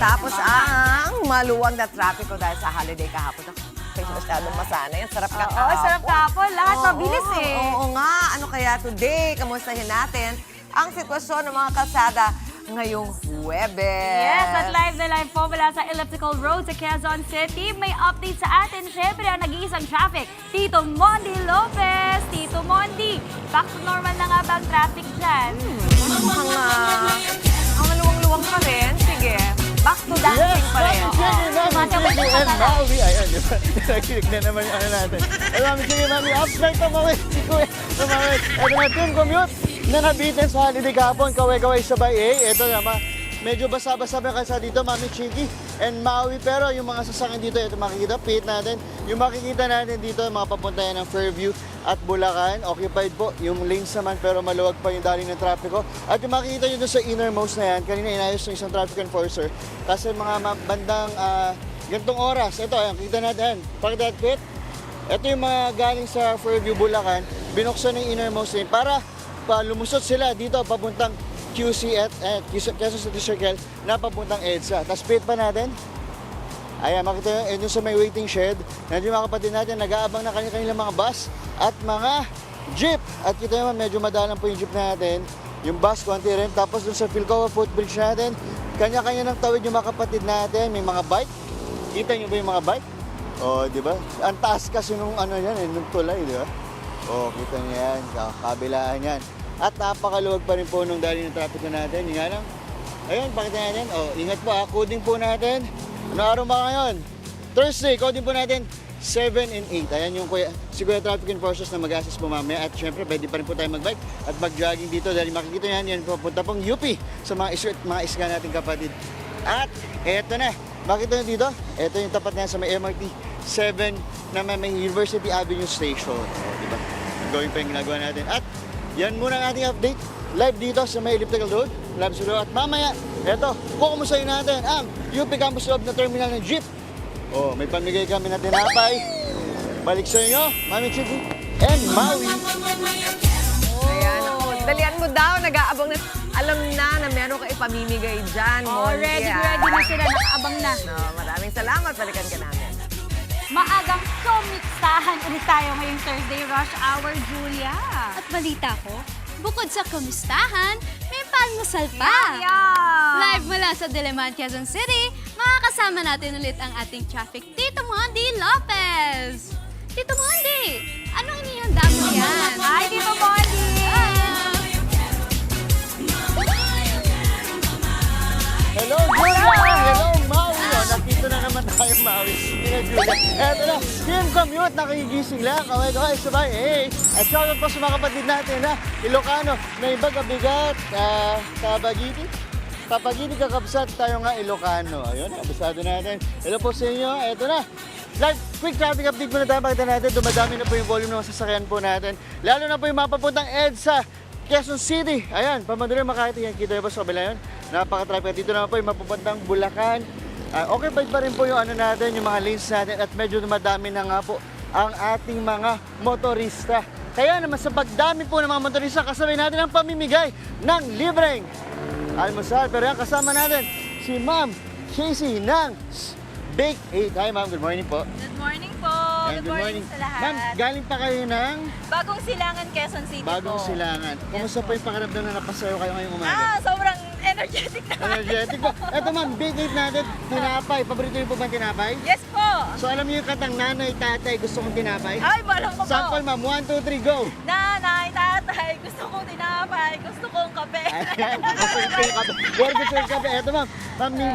Matapos ang maluwag na trapiko dahil sa holiday kahapon. Kasi masyadong masanay. Ang sarap ka Oo, sarap kahapon. Lahat mabilis eh. Oo nga. Ano kaya today? Kamustahin natin ang sitwasyon ng mga kalsada ngayong Huwebes. Yes, at live na live po mula sa Elliptical Road sa Quezon City. May update sa atin. Siyempre, ang nag-iisang traffic, Tito Mondi Lopez. Tito Mondi, back to normal na nga ba ang traffic dyan? Ang maluwang-luwang pa rin. Sige. Back to dancing pa rin. Maui. Ayan, di ba? Nakikinig na naman yung ano natin. Mami, sige, mami. Upside to, mami. Si Kuya. Mami. Ito na, team commute na nabitin sa holiday kahapon. Kaway-kaway sabay. Ito naman. Medyo basa-basa ba kasi dito, Mami Chiki and Maui. Pero yung mga sasakyan dito, ito makikita, pit natin. Yung makikita natin dito, mga papunta yan ng Fairview at Bulacan. Occupied po yung lanes naman, pero maluwag pa yung daling ng trapiko. At yung makikita nyo doon sa innermost na yan, kanina inayos ng isang traffic enforcer. Kasi mga bandang gantong oras, ito, ayan, kita natin, pakita at pit. Ito yung mga galing sa Fairview, Bulacan, binuksan ng innermost lane para lumusot sila dito papuntang QC at Quezon City Circle na papuntang EDSA. Tapos pit pa natin. Ayan, makita nyo sa may waiting shed. Nandiyo mga kapatid natin, nag-aabang na kanilang mga bus at mga jeep. At kita naman, medyo madalang po yung jeep natin. Yung bus, konti rin. Tapos dun sa Philcoa footbridge natin, kanya-kanya ng tawid yung mga kapatid natin. May mga bike. Kita nyo ba yung mga bike? O, di ba? Ang taas kasi nung ano yan, nung tulay, di ba? O, kita nyo yan. Kabilaan yan. At napakaluwag pa rin po nung dali ng traffic na natin. Yung nga lang. Ayun, pakita natin. O, ingat po ha. Coding po natin. Ano araw ba ngayon? Thursday. Coding po natin 7 and 8. Ayan yung si Kuya Traffic Enforcers na mag-assist po mamaya. At syempre, pwede pa rin po tayo mag-bike at mag-jogging dito. Dahil makikita yan, yan pupunta pong UP sa mga isga natin kapatid. At eto na. Makita nyo dito? Eto yung tapat na sa may MRT 7 na may University Avenue Station. O, diba? Going pa yung ginagawa natin. At yan muna ang ating update. Live dito sa may Elliptical Road. Live sa At mamaya, eto, kukumusayin natin ang UP Campus Loob na terminal ng jeep. Oh, may pamigay kami na tinapay. Balik sa inyo, Mami Chiki and Maui. Ayan, dalian mo daw. Nag-aabang na. Alam na meron ka ipamimigay dyan. Oh, ready na sila. Nakaabang na. No, maraming salamat. Balikan ka namin. Maagang kumikstahan ulit tayo ngayong Thursday Rush Hour, Julia. At balita ko, bukod sa kamustahan, may palmusal pa. Yeah. Live mula sa Diliman, Quezon City, makakasama natin ulit ang ating traffic Tito Mondi Lopez. Tito Mondi, anong inihanda mo yan? Hi, Tito Mondi! Hello, Julia! Hello, Maui! O, nakita na naman tayo, Maui. Sige, Julia. Eto na, team commute, nakikigising lang. Kaway-kaway, sabay. Hey! At shoutout po sa mga kapatid natin, ha? Ilocano, may Bagabigat, Tapagini, Kakabsat, tayo nga Ilocano. Ayun, kabisado natin. Hello po sa inyo. Eto na. Live, quick traffic update muna tayo. Pakita natin, dumadami na po yung volume ng sasakyan po natin. Lalo na po yung mapapuntang EDSA, Quezon City. Ayan, pamadali makakita yan. Kita ba sa kabila yun? Napaka-traffic. Dito naman po yung mapupuntang Bulacan. Okay pa rin po yung ano natin, yung mga lanes natin at medyo dumadami na nga po ang ating mga motorista. Kaya naman sa pagdami po ng mga motorista, kasabay natin ang pamimigay ng libreng almusal. Pero yan, kasama natin si Ma'am Casey ng Bake 8. Hi Ma'am, good morning po. Good morning po. Ayan, Good morning sa lahat. Ma'am, galing pa kayo ng Bagong Silangan, Quezon City Bagong po. Silangan. Kumusta po yung pakiramdam na napasayo kayo ngayong umaga? Sobrang energetic na. Energetic po. Eto ma'am, Bake 8 natin, tinapay. Paborito niyo po ba ang tinapay? Yes po. So alam niyo yung katang nanay, tatay, gusto kong tinapay? Ay, balang ko po. Sample ma'am, 1, 2, 3, go! Nanay, tatay, gusto kong tinapay, gusto kong kape. Ayan, Burger Sir Cafe. Eto ma'am,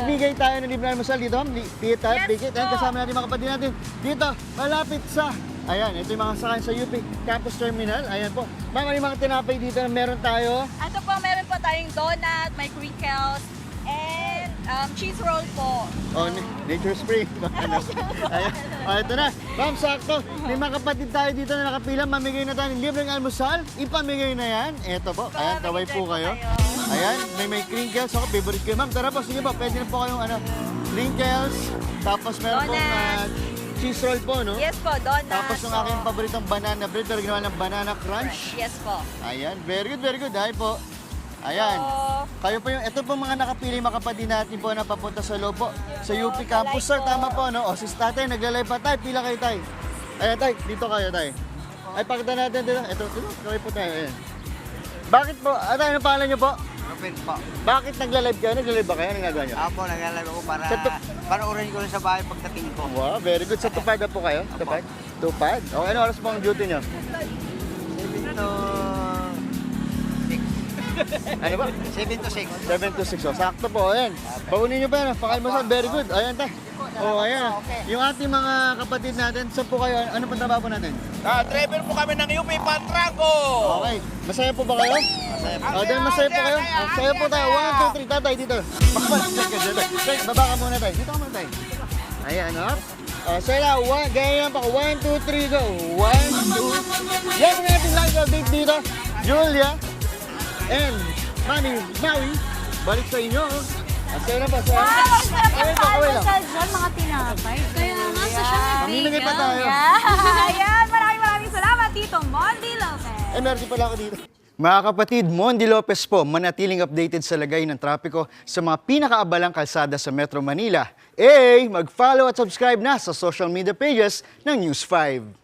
bigay tayo ng libre almusal dito ma'am. Pita, Yes Bake 8. Ayan, po. kasama natin mga kapatid natin. Dito, malapit sa, ayan, ito yung mga sakayan sa UP Campus Terminal. Ayan po. Ma'am, ano yung mga tinapay dito na meron tayo? Ito po, meron po tayong donut, may crinkles, and cheese roll po. Oh, Nature Spring. Ayan. Oh, ito na. Ma'am, sakto. May mga kapatid tayo dito na nakapila. Mamigay na tayo ng libreng almusal. Ipamigay na yan. Ito po. Ayan, kaway po kayo. Ayan, may crinkles. Ako, favorite kayo. Ma'am, tara po. Sige po. Pwede na po kayong crinkles. Tapos meron pong cheese roll po, no? Yes po, donut. Tapos yung aking paboritong banana bread. Pero ginawa ng banana crunch. Yes po. Ayan, very good, very good. Dahil po. Ayan. Kayo po yung, ito po mga nakapili mga kapatid natin po na papunta sa loob po. Sa UP Campus, sir. Tama po, no? O, sis tatay, naglalay pa tayo. Pila kayo tayo. Ayan, tay. Dito kayo, tay. Ay, pakita natin dito. Ito, kaway po tayo. Ayan. Bakit po? Ano pangalan niyo po? Kapit po. Bakit nagla-live kayo? Nagla-live ba kayo? Anong ginagawa niyo? Ako, naglalaro ko para Sa panoorin ko lang sa bahay pagdating ko. Wow, very good. Sa tupad na po kayo? Tupad? Tupad? Okay, ano oras po ang duty niyo? 7 to 6. Ano ba? 7 to 6. 7 to 6. Oh, sakto po. Ayan. Paunin niyo pa yan. Pakaimasan. Very good. Ayan, tay. Oh, ayan. Yung ating mga kapatid natin, saan po kayo? Ano po trabaho po natin? Driver po kami ng UP Pantranco. Okay. Masaya po ba kayo? Masaya po. Oh, dahil masaya po kayo. Masaya po tayo. 1, 2, 3. Tatay, dito. Tay, baba ka muna tayo. Dito ka muna tayo. Ayan, up. Sila, gaya lang pa. 1, 2, 3, go. 1, 2. Yan ang ating live update dito. Julia and Manny, Maui. Balik sa inyo. Asaya na pa. Wow, ang sarap Kaway ng pa, kaway lang. almusal dyan, mga tinapay. Kaya nga, sa siya Mamimigay pa tayo. Ayan, maraming salamat, Tito Mondi Lopez. Meron pala ako dito. Mga kapatid, Mondi Lopez po, manatiling updated sa lagay ng trapiko sa mga pinakaabalang kalsada sa Metro Manila. Mag-follow at subscribe na sa social media pages ng News 5.